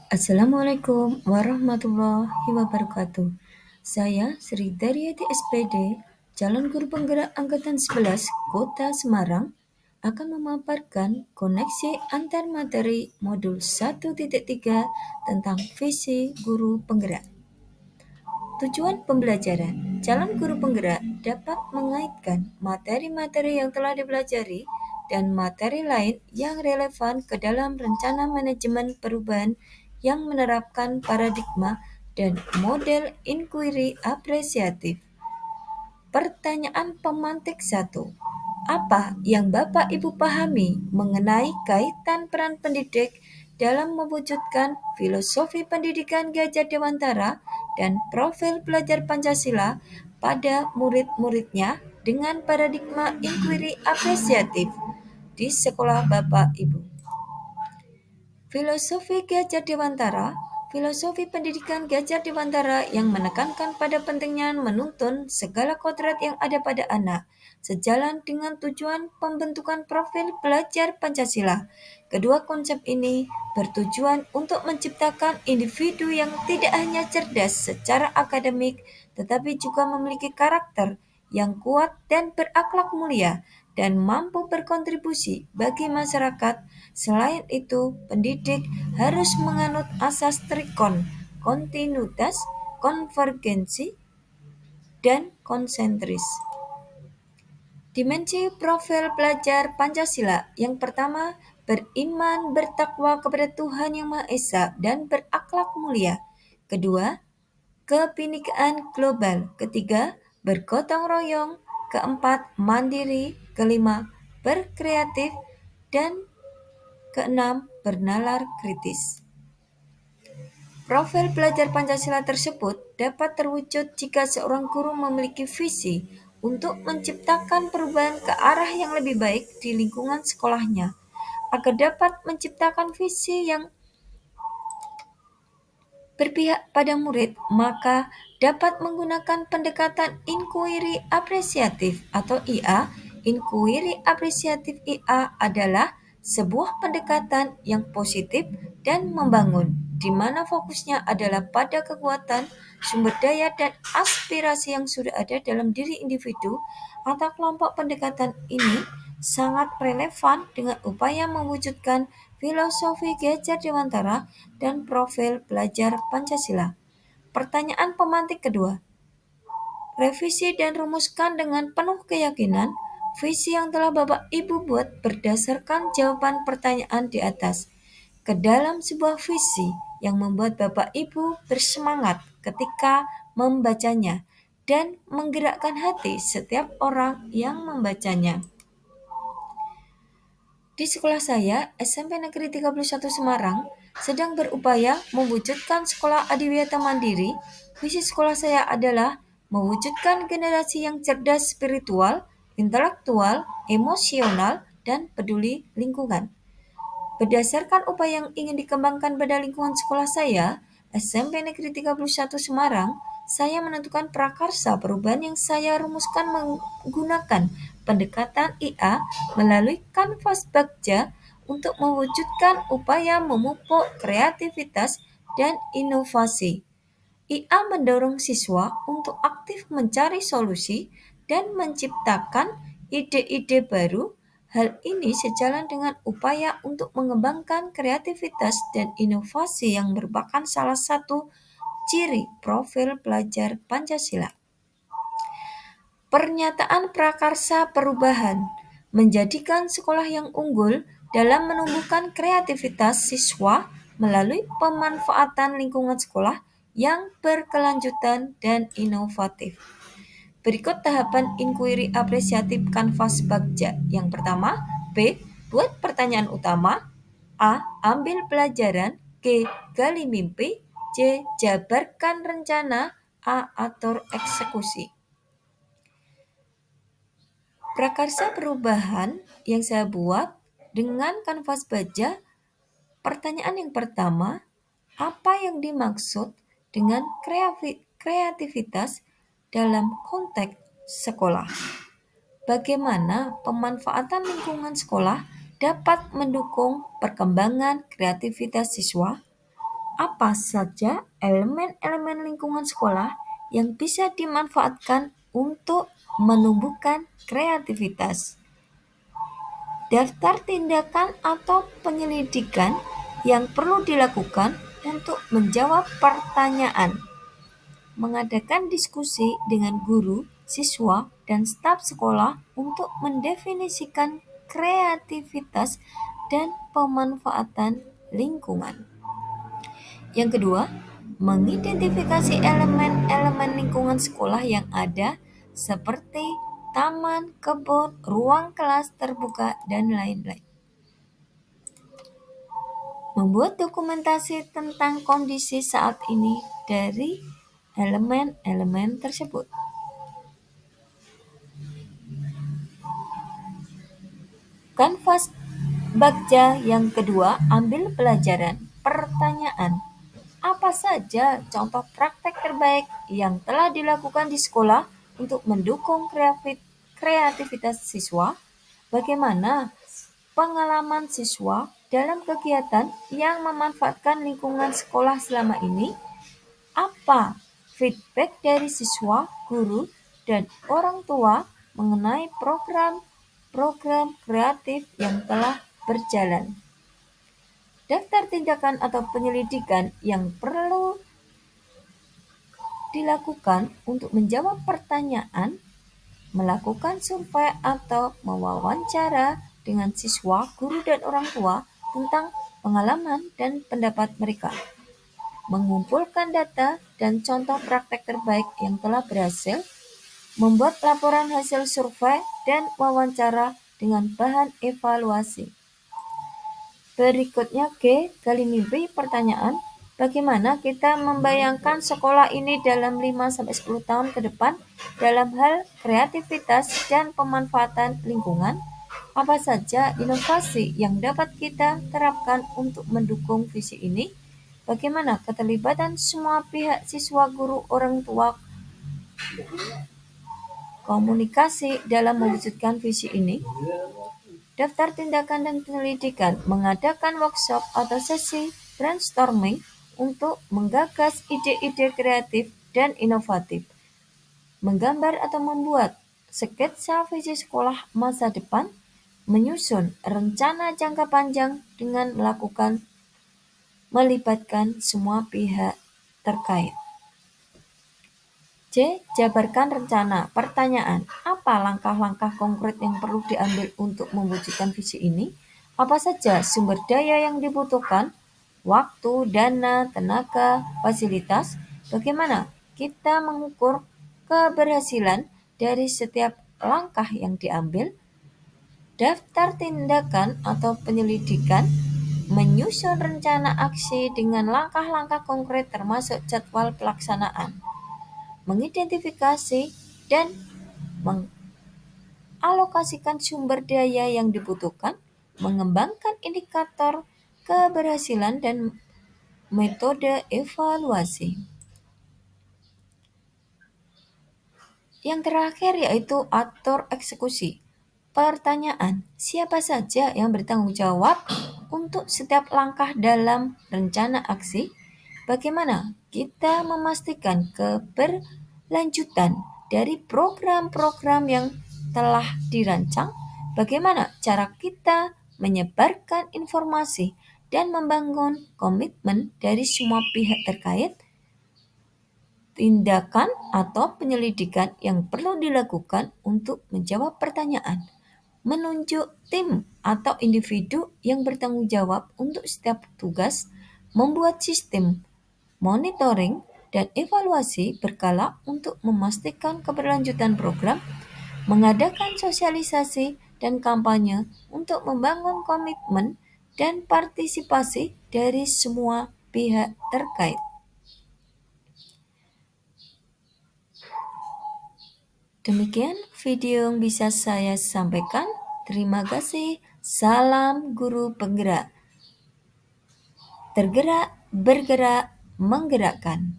Assalamualaikum warahmatullahi wabarakatuh. Saya Sri Daryati SPD, calon guru penggerak Angkatan 11 Kota Semarang, akan memaparkan koneksi antar materi modul 1.3 tentang visi guru penggerak. Tujuan pembelajaran, calon guru penggerak dapat mengaitkan materi-materi yang telah dipelajari dan materi lain yang relevan ke dalam rencana manajemen perubahan yang menerapkan paradigma dan model inquiry apresiatif. Pertanyaan pemantik 1. Apa yang Bapak Ibu pahami mengenai kaitan peran pendidik dalam mewujudkan filosofi pendidikan Gajah Dewantara dan profil pelajar Pancasila pada murid-muridnya dengan paradigma inquiry apresiatif di sekolah Bapak Ibu? Filosofi Gajah Dewantara, filosofi pendidikan Gajah Dewantara yang menekankan pada pentingnya menuntun segala kodrat yang ada pada anak, sejalan dengan tujuan pembentukan profil pelajar Pancasila. Kedua konsep ini bertujuan untuk menciptakan individu yang tidak hanya cerdas secara akademik, tetapi juga memiliki karakter yang kuat dan berakhlak mulia, dan mampu berkontribusi bagi masyarakat. Selain itu, pendidik harus menganut asas trikon, kontinuitas, konvergensi, dan konsentris. Dimensi profil pelajar Pancasila yang pertama, beriman bertakwa kepada Tuhan Yang Maha Esa dan berakhlak mulia. Kedua, kebinekaan global. Ketiga, bergotong royong. Keempat, mandiri. Kelima, berkreatif. Dan keenam, bernalar kritis. Profil pelajar Pancasila tersebut dapat terwujud jika seorang guru memiliki visi untuk menciptakan perubahan ke arah yang lebih baik di lingkungan sekolahnya. Agar dapat menciptakan visi yang berpihak pada murid, maka dapat menggunakan pendekatan inquiry apresiatif atau IA. Inquiry apresiatif IA adalah sebuah pendekatan yang positif dan membangun, di mana fokusnya adalah pada kekuatan, sumber daya, dan aspirasi yang sudah ada dalam diri individu atau kelompok. Pendekatan ini sangat relevan dengan upaya mewujudkan filosofi Gajah Dewantara dan profil pelajar Pancasila. Pertanyaan pemantik kedua. Revisi dan rumuskan dengan penuh keyakinan visi yang telah Bapak Ibu buat berdasarkan jawaban pertanyaan di atas ke dalam sebuah visi yang membuat Bapak Ibu bersemangat ketika membacanya dan menggerakkan hati setiap orang yang membacanya. Di sekolah saya, SMP Negeri 31 Semarang, sedang berupaya mewujudkan sekolah adiwiyata mandiri. Visi sekolah saya adalah mewujudkan generasi yang cerdas spiritual, intelektual, emosional, dan peduli lingkungan. Berdasarkan upaya yang ingin dikembangkan pada lingkungan sekolah saya, SMP Negeri 31 Semarang, saya menentukan prakarsa perubahan yang saya rumuskan menggunakan pendekatan IA melalui kanvas Bagja untuk mewujudkan upaya memupuk kreativitas dan inovasi. IA mendorong siswa untuk aktif mencari solusi dan menciptakan ide-ide baru. Hal ini sejalan dengan upaya untuk mengembangkan kreativitas dan inovasi yang merupakan salah satu ciri profil pelajar Pancasila. Pernyataan prakarsa perubahan menjadikan sekolah yang unggul dalam menumbuhkan kreativitas siswa melalui pemanfaatan lingkungan sekolah yang berkelanjutan dan inovatif. Berikut tahapan inquiry apresiatif kanvas Bagja. Yang pertama, B. Buat pertanyaan utama. A. Ambil pelajaran. G. Gali mimpi. C. Jabarkan rencana. A. Atur eksekusi. Prakarsa perubahan yang saya buat dengan kanvas Bagja. Pertanyaan yang pertama, apa yang dimaksud dengan kreativitas dalam konteks sekolah? Bagaimana pemanfaatan lingkungan sekolah dapat mendukung perkembangan kreativitas siswa? Apa saja elemen-elemen lingkungan sekolah yang bisa dimanfaatkan untuk menumbuhkan kreativitas? Daftar tindakan atau penyelidikan yang perlu dilakukan untuk menjawab pertanyaan. Mengadakan diskusi dengan guru, siswa, dan staf sekolah untuk mendefinisikan kreativitas dan pemanfaatan lingkungan. Yang kedua, mengidentifikasi elemen-elemen lingkungan sekolah yang ada seperti taman, kebun, ruang kelas terbuka, dan lain-lain. Membuat dokumentasi tentang kondisi saat ini dari elemen-elemen tersebut. Kanvas Bagja yang kedua, ambil pelajaran. Pertanyaan, apa saja contoh praktek terbaik yang telah dilakukan di sekolah untuk mendukung kreativitas siswa? Bagaimana pengalaman siswa dalam kegiatan yang memanfaatkan lingkungan sekolah selama ini? Apa feedback dari siswa, guru, dan orang tua mengenai program-program kreatif yang telah berjalan? Daftar tindakan atau penyelidikan yang perlu dilakukan untuk menjawab pertanyaan, melakukan survei atau mewawancara dengan siswa, guru, dan orang tua tentang pengalaman dan pendapat mereka. Mengumpulkan data dan contoh praktek terbaik yang telah berhasil, membuat laporan hasil survei dan wawancara dengan bahan evaluasi. Berikutnya gali mimpi. Pertanyaan, bagaimana kita membayangkan sekolah ini dalam 5-10 tahun ke depan dalam hal kreativitas dan pemanfaatan lingkungan? Apa saja inovasi yang dapat kita terapkan untuk mendukung visi ini? Bagaimana keterlibatan semua pihak, siswa, guru, orang tua, komunikasi dalam mewujudkan visi ini? Daftar tindakan dan penyelidikan, mengadakan workshop atau sesi brainstorming untuk menggagas ide-ide kreatif dan inovatif, menggambar atau membuat sketsa visi sekolah masa depan, menyusun rencana jangka panjang dengan melibatkan semua pihak terkait. C. Jabarkan rencana. Pertanyaan, apa langkah-langkah konkret yang perlu diambil untuk mewujudkan visi ini? Apa saja sumber daya yang dibutuhkan? Waktu, dana, tenaga, fasilitas? Bagaimana kita mengukur keberhasilan dari setiap langkah yang diambil? Daftar tindakan atau penyelidikan, menyusun rencana aksi dengan langkah-langkah konkret termasuk jadwal pelaksanaan. Mengidentifikasi dan mengalokasikan sumber daya yang dibutuhkan, mengembangkan indikator keberhasilan dan metode evaluasi. Yang terakhir yaitu atur eksekusi. Pertanyaan, siapa saja yang bertanggung jawab untuk setiap langkah dalam rencana aksi? Bagaimana kita memastikan keberlanjutan dari program-program yang telah dirancang? Bagaimana cara kita menyebarkan informasi dan membangun komitmen dari semua pihak terkait? Tindakan atau penyelidikan yang perlu dilakukan untuk menjawab pertanyaan, menunjuk tim atau individu yang bertanggung jawab untuk setiap tugas, membuat sistem monitoring dan evaluasi berkala untuk memastikan keberlanjutan program, mengadakan sosialisasi dan kampanye untuk membangun komitmen dan partisipasi dari semua pihak terkait. Demikian video yang bisa saya sampaikan. Terima kasih. Salam guru penggerak. Tergerak, bergerak, menggerakkan.